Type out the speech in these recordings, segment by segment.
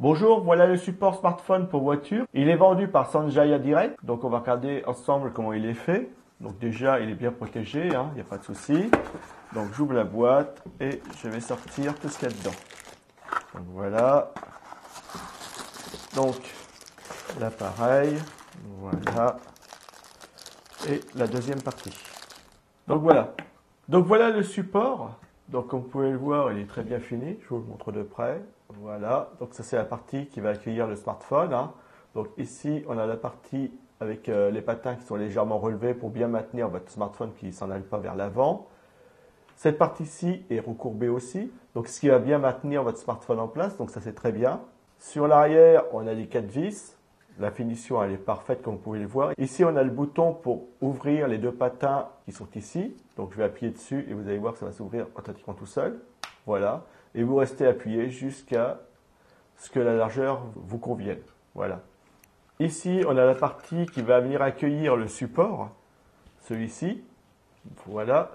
Bonjour, voilà le support smartphone pour voiture. Il est vendu par Sanjaya Direct. Donc on va regarder ensemble comment il est fait. Donc déjà il est bien protégé, il n'y a pas de souci. Donc j'ouvre la boîte et je vais sortir tout ce qu'il y a dedans. Donc voilà. Donc l'appareil, voilà. Et la deuxième partie. Donc voilà. Donc voilà le support. Donc comme vous pouvez le voir, il est très bien fini. Je vous le montre de près. Voilà. Donc ça c'est la partie qui va accueillir le smartphone. Donc ici on a la partie avec les patins qui sont légèrement relevés pour bien maintenir votre smartphone qui ne s'en aille pas vers l'avant. Cette partie-ci est recourbée aussi. Donc ce qui va bien maintenir votre smartphone en place. Donc ça c'est très bien. Sur l'arrière, on a les 4 vis. La finition, elle est parfaite comme vous pouvez le voir. Ici, on a le bouton pour ouvrir les deux patins qui sont ici. Donc, je vais appuyer dessus et vous allez voir que ça va s'ouvrir automatiquement tout seul. Voilà. Et vous restez appuyé jusqu'à ce que la largeur vous convienne. Voilà. Ici, on a la partie qui va venir accueillir le support. Celui-ci. Voilà.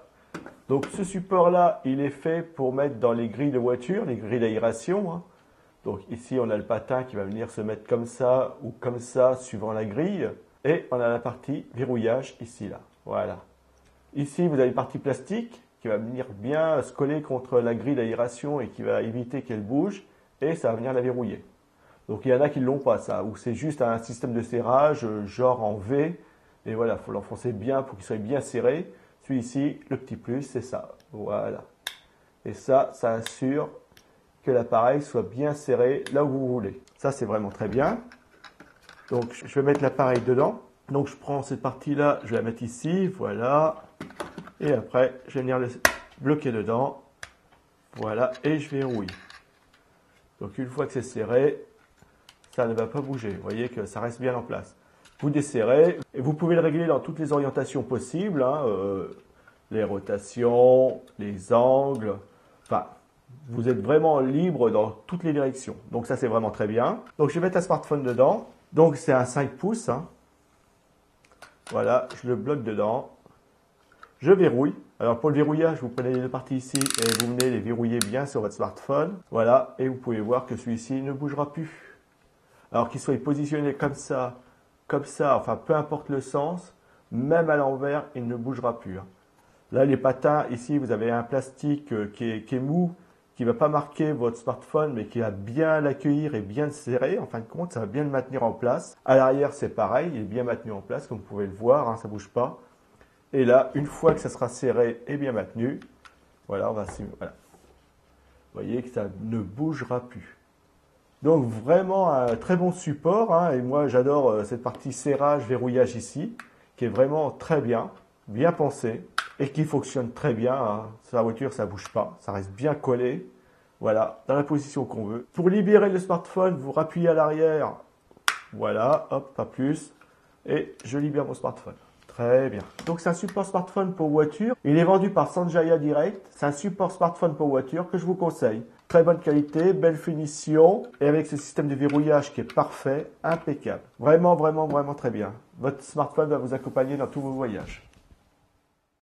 Donc, ce support-là, il est fait pour mettre dans les grilles de voiture, les grilles d'aération. Donc ici, on a le patin qui va venir se mettre comme ça ou comme ça, suivant la grille. Et on a la partie verrouillage ici, là. Voilà. Ici, vous avez une partie plastique qui va venir bien se coller contre la grille d'aération et qui va éviter qu'elle bouge. Et ça va venir la verrouiller. Donc il y en a qui ne l'ont pas, ça. Ou c'est juste un système de serrage, genre en V. Et voilà, il faut l'enfoncer bien pour qu'il soit bien serré. Celui-ci, le petit plus, c'est ça. Voilà. Et ça assure que l'appareil soit bien serré là où vous voulez. Ça, c'est vraiment très bien. Donc, je vais mettre l'appareil dedans. Donc, je prends cette partie-là, je vais la mettre ici, voilà. Et après, je vais venir le bloquer dedans. Voilà, et je verrouille. Donc, une fois que c'est serré, ça ne va pas bouger. Vous voyez que ça reste bien en place. Vous desserrez, et vous pouvez le régler dans toutes les orientations possibles. Les rotations, les angles, enfin, vous êtes vraiment libre dans toutes les directions. Donc ça, c'est vraiment très bien. Donc je vais mettre un smartphone dedans. Donc c'est un 5 pouces. Voilà, je le bloque dedans. Je verrouille. Alors pour le verrouillage, vous prenez les deux parties ici et vous venez les verrouiller bien sur votre smartphone. Voilà, et vous pouvez voir que celui-ci ne bougera plus. Alors qu'il soit positionné comme ça, enfin peu importe le sens, même à l'envers, il ne bougera plus. Là, les patins, ici, vous avez un plastique qui est mou, qui ne va pas marquer votre smartphone, mais qui va bien l'accueillir et bien le serrer. En fin de compte, ça va bien le maintenir en place. À l'arrière, c'est pareil, il est bien maintenu en place, comme vous pouvez le voir, ça ne bouge pas. Et là, une fois que ça sera serré et bien maintenu, voilà, voilà. Vous voyez que ça ne bougera plus. Donc, vraiment un très bon support. Et moi, j'adore cette partie serrage, verrouillage ici, qui est vraiment très bien pensé. Et qui fonctionne très bien. Sur la voiture, ça ne bouge pas. Ça reste bien collé. Voilà, dans la position qu'on veut. Pour libérer le smartphone, vous rappuyez à l'arrière. Voilà, hop, pas plus. Et je libère mon smartphone. Très bien. Donc, c'est un support smartphone pour voiture. Il est vendu par Sanjaya Direct. C'est un support smartphone pour voiture que je vous conseille. Très bonne qualité, belle finition. Et avec ce système de verrouillage qui est parfait, impeccable. Vraiment, vraiment, vraiment très bien. Votre smartphone va vous accompagner dans tous vos voyages.